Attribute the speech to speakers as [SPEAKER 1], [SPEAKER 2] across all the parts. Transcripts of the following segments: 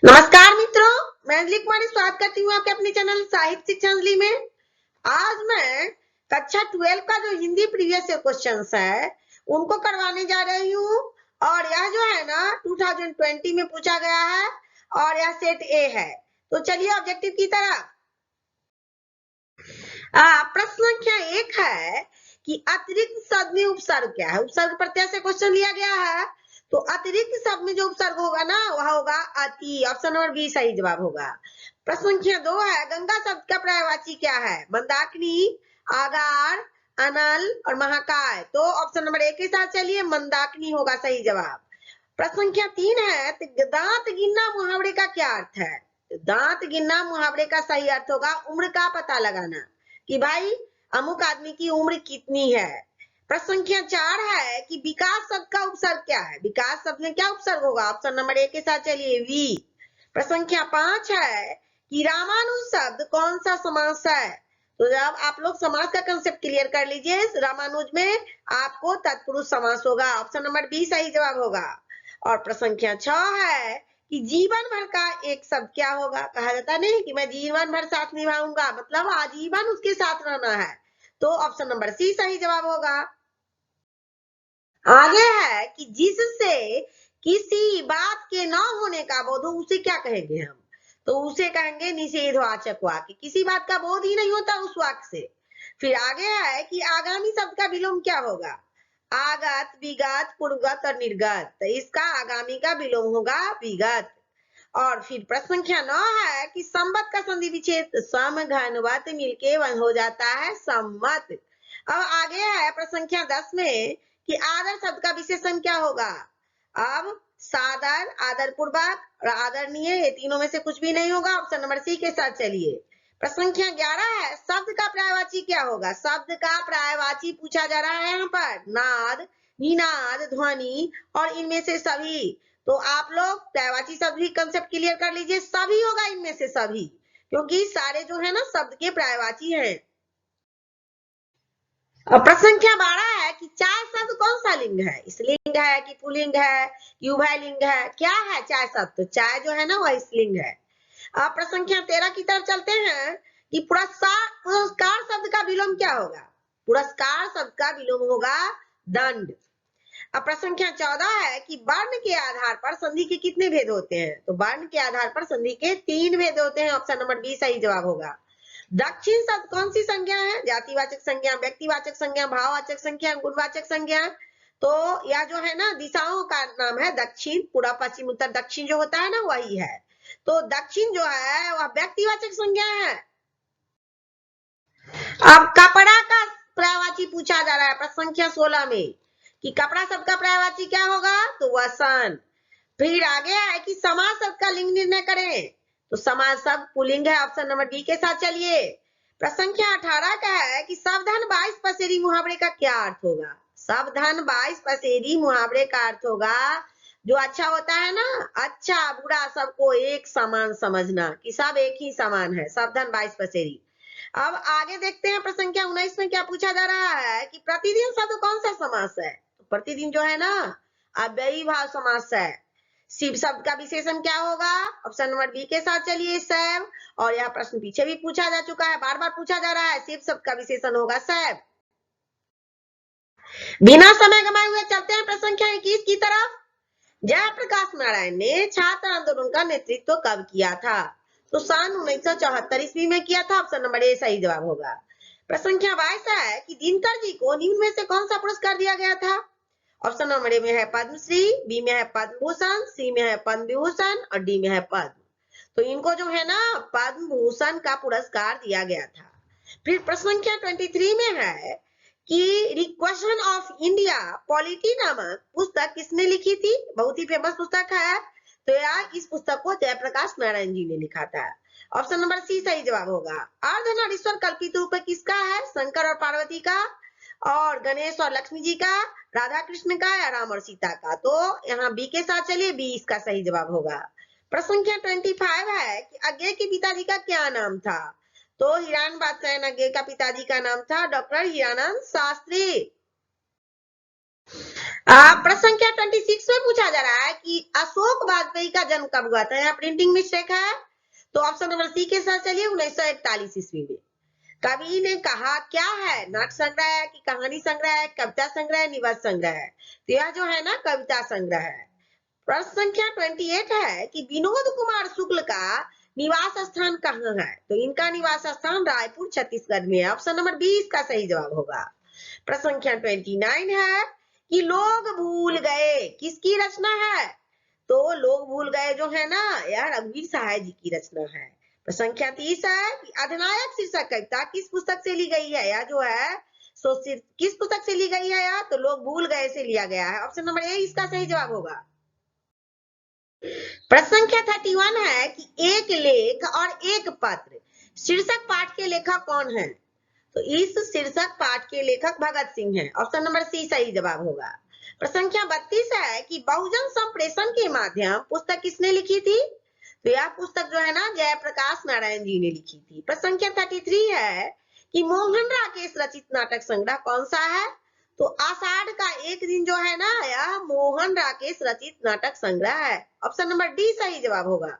[SPEAKER 1] नमस्कार मित्रों, मैं अंजलि कुमारी स्वागत करती हूँ आपके अपने चैनल साहित्य शिक्षा अंजलि में। आज मैं कक्षा 12 का जो हिंदी प्रीवियस ईयर क्वेश्चंस है उनको करवाने जा रही हूँ। और यह जो है ना 2020 में पूछा गया है और यह सेट ए है। तो चलिए ऑब्जेक्टिव की तरफ। प्रश्न संख्या 1 है कि अतिरिक्त शब्द में उपसर्ग क्या है। उपसर्ग प्रत्यय से क्वेश्चन लिया गया है, तो अतिरिक्त शब्द में जो उपसर्ग होगा ना वह होगा अति। ऑप्शन नंबर बी सही जवाब होगा। प्रश्न संख्या 2 है गंगा शब्द का पर्यायवाची क्या है। मंदाकिनी, आगार, अनल और महाकाय। तो ऑप्शन नंबर ए के साथ चलिए, मंदाकिनी होगा सही जवाब। प्रश्न संख्या 3 है दांत गिनना मुहावरे का क्या अर्थ है। दांत गिनना मुहावरे का सही अर्थ होगा उम्र का पता लगाना, कि भाई अमुक आदमी की उम्र कितनी है। प्रश्न संख्या 4 है कि विकास शब्द का उपसर्ग क्या है। विकास शब्द में क्या उपसर्ग होगा। ऑप्शन नंबर ए के साथ चलिए, वी। प्रश्न संख्या 5 है कि रामानुज शब्द कौन सा समास है। तो जब आप लोग समास का कंसेप्ट क्लियर कर लीजिए, रामानुज में आपको तत्पुरुष समास होगा। ऑप्शन नंबर बी सही जवाब होगा। और प्रश्न संख्या 6 है कि जीवन भर का एक शब्द क्या होगा। कहा जाता नहीं कि मैं जीवन भर साथ निभाऊंगा, मतलब आजीवन उसके साथ रहना है। तो ऑप्शन नंबर सी सही जवाब होगा। आगे है कि जिससे किसी बात के न होने का बोध हो उसे क्या कहेंगे हम। तो उसे कहेंगे निषेधवाचक वाक्य। किसी बात का बोध ही नहीं होता उस वाक्य से। फिर आगे है कि आगामी शब्द का विलोम क्या होगा। आगत, विगत, पूर्वगत और निर्गत। तो इसका आगामी का विलोम होगा विगत। और फिर प्रश्न संख्या 9 है कि संवत का संधि विच्छेद सम घनवत मिलके हो जाता है सम्मत। अब आगे है प्रश्न संख्या 10 में कि आदर शब्द का विशेषण क्या होगा। अब सादर, आदर पूर्वक और आदरणीय, ये तीनों में से कुछ भी नहीं होगा। ऑप्शन नंबर सी के साथ चलिए। प्रश्न संख्या 11 है शब्द का पर्यायवाची क्या होगा। शब्द का पर्यायवाची पूछा जा रहा है यहाँ पर। नाद, निनाद, ध्वनि और इनमें से सभी। तो आप लोग पर्यायवाची शब्द भी कंसेप्ट क्लियर कर लीजिए। सभी होगा इनमें से सभी, क्योंकि सारे जो है ना शब्द के पर्यायवाची हैं। प्रश्न संख्या 12 है कि चाय शब्द कौन सा लिंग है। स्त्रीलिंग है कि पुल्लिंग है कि उभयलिंग है, क्या है चाय शब्द। तो चाय जो है ना वह स्त्रीलिंग है। अब प्रश्न संख्या 13 की तरफ चलते हैं कि पुरस्कार शब्द का विलोम क्या होगा। पुरस्कार शब्द का विलोम होगा दंड। अब प्रश्न संख्या 14 है कि वर्ण के आधार पर संधि के कितने भेद होते हैं। तो वर्ण के आधार पर संधि के 3 भेद होते हैं। ऑप्शन नंबर बी सही जवाब होगा। दक्षिण शब्द कौन सी संज्ञा है। जातिवाचक संज्ञा, व्यक्तिवाचक संज्ञा, भाववाचक संज्ञा, गुणवाचक संज्ञा। तो यह जो है ना दिशाओं का नाम है दक्षिण। पूर्व, पश्चिम, उत्तर, दक्षिण जो होता है ना वही है। तो दक्षिण जो है वह व्यक्तिवाचक संज्ञा है। अब कपड़ा का पर्यायवाची पूछा जा रहा है प्रश्न संख्या 16 में कि कपड़ा शब्द का पर्यायवाची क्या होगा। तो वसन। फिर आगे है कि समास शब्द का लिंग निर्णय करें। तो समास शब्द पुल्लिंग है। ऑप्शन नंबर डी के साथ चलिए। प्रश्न संख्या 18 का है कि सावधान 22 पसेरी मुहावरे का क्या अर्थ होगा। सावधान 22 पसेरी मुहावरे का अर्थ होगा जो अच्छा होता है ना, अच्छा बुरा सबको एक समान समझना, कि सब एक ही समान है। सावधान 22 पसेरी। अब आगे देखते हैं प्रश्न संख्या 19 में क्या पूछा जा रहा है कि प्रतिदिन शब्द कौन सा समास है। तो प्रतिदिन जो है ना अव्ययी भाव समास है। शिव शब्द का विशेषण क्या होगा। ऑप्शन नंबर बी के साथ चलिए, सैव। और यह प्रश्न पीछे भी पूछा जा चुका है, बार बार पूछा जा रहा है। शिव शब्द का विशेषण होगा सैव। बिना समय गंवाए हुए चलते हैं प्रश्न संख्या 21 की तरफ। जयप्रकाश नारायण ने छात्र आंदोलन का नेतृत्व कब किया था। तो सन 1974 ईस्वी में किया था। ऑप्शन नंबर ए सही जवाब होगा। प्रश्न संख्या 22 है कि दिनकर जी को निम्न में से कौन सा पुरस्कार दिया गया था। ऑप्शन नंबर ए में है पद्मश्री, बी में है पद्म भूषण, सी में है पद्म विभूषण और डी में है पद्म। तो इनको जो है ना पद्म भूषण का पुरस्कार दिया गया था। फिर प्रश्न संख्या 23 में है कि रिक्वेशन ऑफ इंडिया पॉलिटी नामक पुस्तक किसने लिखी थी। बहुत ही फेमस पुस्तक है। तो यार इस पुस्तक को जयप्रकाश नारायण जी ने लिखा था। ऑप्शन नंबर सी सही जवाब होगा। अर्धनारीश्वर कल्पित रूप किसका है। शंकर और पार्वती का, और गणेश और लक्ष्मी जी का, राधा कृष्ण का या राम और सीता का। तो यहाँ बी के साथ चलिए, बी इसका सही जवाब होगा। प्रश्न संख्या 25 है कि अज्ञे के पिताजी का क्या नाम था। तो हिरान बादशाह अज्ञे का पिताजी का नाम था डॉक्टर हिरानंद शास्त्री। प्रश्न संख्या 26 में पूछा जा रहा है कि अशोक वाजपेयी का जन्म कब हुआ था। यहाँ प्रिंटिंग मिस्टेक है, तो ऑप्शन नंबर सी के साथ चलिए। 1941 ईस्वी में। कवि ने कहा क्या है, नाट्य संग्रह है कि कहानी संग्रह है, कविता संग्रह है, निबंध संग्रह है। तो यह जो है ना कविता संग्रह है। प्रश्न संख्या 28 है कि विनोद कुमार शुक्ल का निवास स्थान कहाँ है। तो इनका निवास स्थान रायपुर छत्तीसगढ़ में है। ऑप्शन नंबर 20 का सही जवाब होगा। प्रश्न संख्या 29 है कि लोग भूल गए किसकी रचना है। तो लोग भूल गए जो है ना यह रघुवीर सहाय जी की रचना है। प्रश्न संख्या 30 है कि अधिनायक शीर्षक कविता किस पुस्तक से ली गई है। यह जो है सो किस पुस्तक से ली गई है यह, तो लोग भूल गए से लिया गया है। ऑप्शन नंबर ए इसका सही जवाब होगा। प्रश्न संख्या 31 है कि एक लेख और एक पत्र शीर्षक पाठ के लेखक कौन है। तो इस शीर्षक पाठ के लेखक भगत सिंह हैं। ऑप्शन नंबर सी सही जवाब होगा। प्रश्न संख्या 32 है कि बहुजन संप्रेषण के माध्यम पुस्तक किसने लिखी थी। तो यह पुस्तक जो है ना जयप्रकाश नारायण जी ने लिखी थी। प्रश्न संख्या 33 है कि मोहन राकेश रचित नाटक संग्रह कौन सा है। तो आषाढ़ का एक दिन जो है ना यह मोहन राकेश रचित नाटक संग्रह है। ऑप्शन नंबर डी सही जवाब होगा।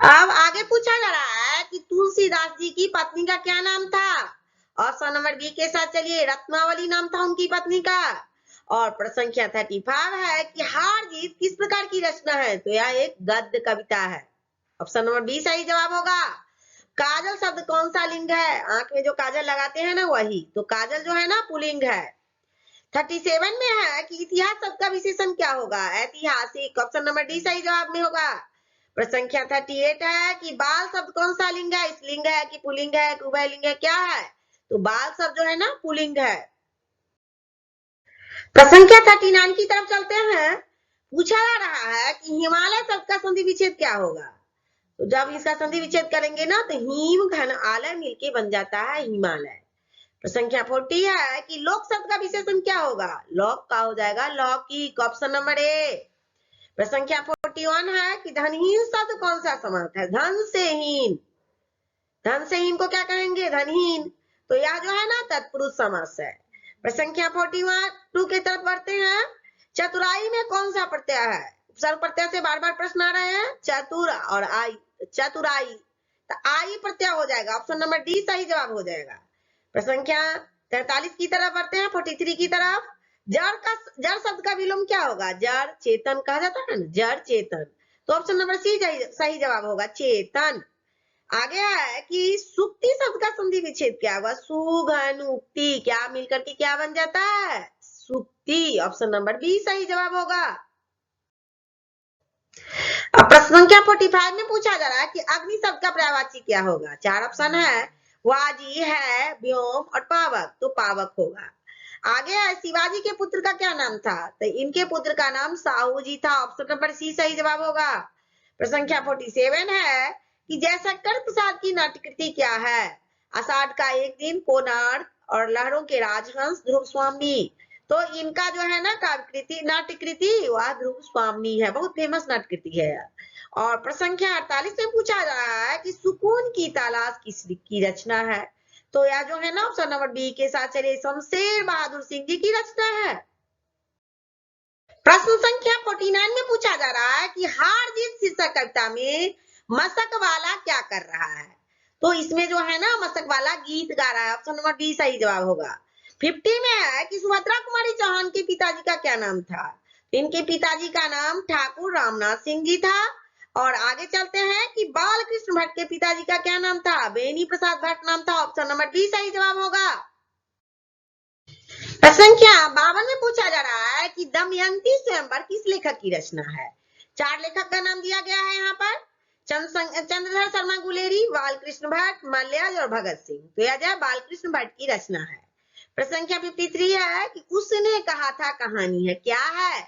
[SPEAKER 1] अब आगे पूछा जा रहा है कि तुलसीदास जी की पत्नी का क्या नाम था। ऑप्शन नंबर बी के साथ चलिए। रत्नावली नाम था उनकी पत्नी का। और प्रश्न संख्या 35 है कि हार जीत किस प्रकार की रचना है। तो यह एक गद्य कविता है। ऑप्शन नंबर बी सही जवाब होगा। काजल शब्द कौन सा लिंग है। आंख में जो काजल लगाते हैं ना वही। तो काजल जो है ना पुल्लिंग है। 37 में है कि इतिहास शब्द का विशेषण क्या होगा। ऐतिहासिक। ऑप्शन नंबर डी सही जवाब में होगा। प्रश्न संख्या 38 है कि बाल शब्द कौन सा लिंग है। स्त्रीलिंग है कि पुल्लिंग है कि उभयलिंग है, क्या है। तो बाल शब्द जो है ना पुल्लिंग है। प्रश्न संख्या 39 की तरफ चलते हैं। पूछा जा रहा है कि हिमालय शब्द का संधि विच्छेद क्या होगा। तो जब इसका संधि विच्छेद करेंगे ना तो हिम घन आलय मिलके बन जाता है हिमालय। प्रश्न संख्या 40 है कि लोक शब्द का विशेषण क्या होगा। लोक का हो जाएगा लौकिक। Option number A. प्रश्न संख्या 41 है कि धनहीन शब्द कौन सा समास है। धन से हीन। धन से हीन को क्या कहेंगे, धनहीन। तो यह जो है ना तत्पुरुष समास है। प्रश्न संख्या 42 की तरफ बढ़ते हैं। चतुराई में कौन सा प्रत्यय है। उपसर्ग प्रत्यय से बार बार प्रश्न आ रहे हैं। चतुर और आई। चतुराई तो आई प्रत्यय हो जाएगा। ऑप्शन नंबर डी सही जवाब हो जाएगा। प्रश्न संख्या 43 की तरफ बढ़ते हैं। 43 की तरफ। जड़ शब्द का विलोम क्या होगा। जड़ चेतन कहा जाता है ना, जड़ चेतन। तो ऑप्शन नंबर सी सही जवाब होगा, चेतन। आगे है कि सुक्ति शब्द का संधि विच्छेद क्या होगा। सुघन उक्ति क्या मिलकर के क्या बन जाता है, सुक्ति। ऑप्शन नंबर बी सही जवाब होगा। अब प्रश्न संख्या 45 में पूछा जा रहा है कि अग्नि शब्द का पर्यायवाची क्या होगा। 4 ऑप्शन है, वाजी है, व्योम और पावक। तो पावक होगा। आगे है शिवाजी के पुत्र का क्या नाम था। तो इनके पुत्र का नाम साहू जी था। ऑप्शन नंबर सी सही जवाब होगा। प्रश्न संख्या 47 है कि जयशंकर प्रसाद की नाट्यकृति क्या है। आषाढ़ का एक दिन, कोणार्क और लहरों के राजहंस, ध्रुव स्वामी। तो इनका जो है ना काव्यकृति नाट्यकृति वह ध्रुव स्वामी है। बहुत फेमस नाट्यकृति है। और प्रश्न संख्या 48 में पूछा जा रहा है कि सुकून की तलाश किसकी रचना है। तो यह जो है ना ऑप्शन नंबर बी के साथ चलिए, शमशेर बहादुर सिंह जी की रचना है। प्रश्न संख्या 49 में पूछा जा रहा है कि हार जीत शीर्षक कविता में मशक वाला क्या कर रहा है। तो इसमें जो है ना मशक वाला गीत गा रहा है। ऑप्शन नंबर बी सही जवाब होगा। 50 में है कि सुभद्रा कुमारी चौहान के पिताजी का क्या नाम था। इनके पिताजी का नाम ठाकुर रामनाथ सिंह जी था। और आगे चलते हैं कि बालकृष्ण भट्ट के पिताजी का क्या नाम था। बेनी प्रसाद भट्ट नाम था। ऑप्शन नंबर बी सही जवाब होगा। प्रश्न संख्या 52 में पूछा जा रहा है कि दमयंती स्वयंवर किस लेखक की रचना है। 4 लेखक का नाम दिया गया है यहाँ पर। चंद्रधर शर्मा गुलेरी, बालकृष्ण भट्ट, मल्याज और भगत सिंह। तो यह जो बालकृष्ण भट्ट की रचना है। प्रश्न संख्या 53 है कि उसने कहा था कहानी है, क्या है।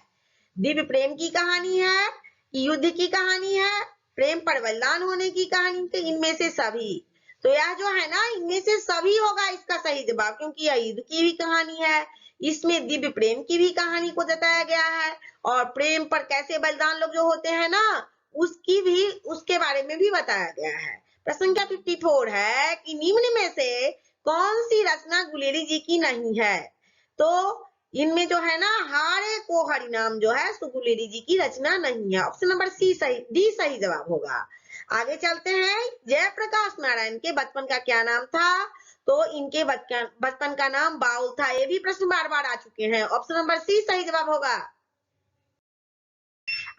[SPEAKER 1] दिव्य प्रेम की कहानी है, युद्ध की कहानी है, प्रेम पर बलिदान होने की कहानी, तो इनमें से सभी। तो यह जो है ना इनमें से सभी होगा इसका सही जवाब, क्योंकि यह युद्ध की भी कहानी है। इसमें दिव्य प्रेम की भी कहानी को जताया गया है। और प्रेम पर कैसे बलिदान लोग जो होते हैं ना उसकी भी उसके बारे में भी बताया गया है। प्रश्न संख्या 54 है कि निम्न में से कौन सी रचना गुलेरी जी की नहीं है। तो इनमें जो है ना हारे को हरिनाम जो है सुगुलेरी जी की रचना नहीं है। ऑप्शन नंबर सी सही, डी सही जवाब होगा। आगे चलते हैं। जयप्रकाश नारायण के बचपन का क्या नाम था? तो इनके बचपन का नाम बाउल था। ये भी प्रश्न बार बार आ चुके हैं। ऑप्शन नंबर सी सही जवाब होगा।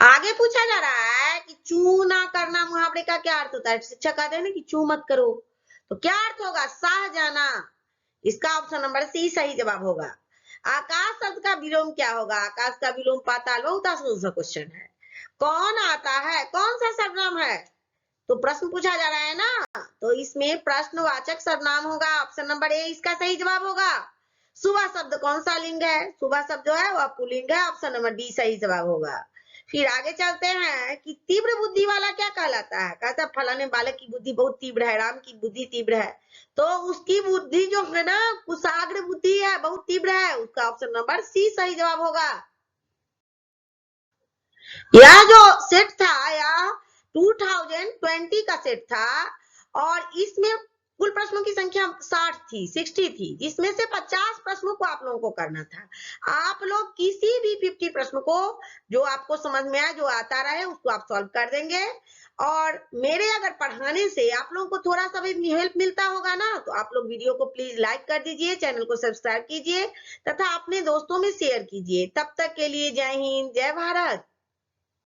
[SPEAKER 1] आगे पूछा जा रहा है कि चू ना करना मुहावरे का क्या अर्थ होता है? शिक्षक कहते हैं ना कि चू मत करो, तो क्या अर्थ होगा? साह जाना। इसका ऑप्शन नंबर सी सही जवाब होगा। आकाश शब्द का विलोम क्या होगा? आकाश का विलोम पाताल। बहुत आसान सा क्वेश्चन है। कौन आता है? कौन सा सर्वनाम है? तो प्रश्न पूछा जा रहा है ना, तो इसमें प्रश्नवाचक सर्वनाम होगा। ऑप्शन नंबर ए इसका सही जवाब होगा। सुबह शब्द कौन सा लिंग है? सुबह शब्द जो है वह पुल्लिंग है। ऑप्शन नंबर डी सही जवाब होगा। फिर आगे चलते हैं कि तीव्र बुद्धि वाला क्या कहलाता है? कहता है फलाने बालक की बुद्धि बहुत तीव्र है, राम की बुद्धि तीव्र है। तो उसकी बुद्धि जो है ना कुशाग्र बुद्धि है, बहुत तीव्र है। उसका ऑप्शन नंबर सी सही जवाब होगा। यह जो सेट था यह 2020 का सेट था और इसमें कुल प्रश्नों की संख्या 60 थी, जिसमें से 50 प्रश्नों को आप लोगों को करना था। आप लोग किसी भी 50 प्रश्न को जो आपको समझ में आए, जो आता रहे, उसको आप सॉल्व कर देंगे। और मेरे अगर पढ़ाने से आप लोगों को थोड़ा सा भी हेल्प मिलता होगा ना, तो आप लोग वीडियो को प्लीज लाइक कर दीजिए, चैनल को सब्सक्राइब कीजिए तथा अपने दोस्तों में शेयर कीजिए। तब तक के लिए जय हिंद, जय भारत।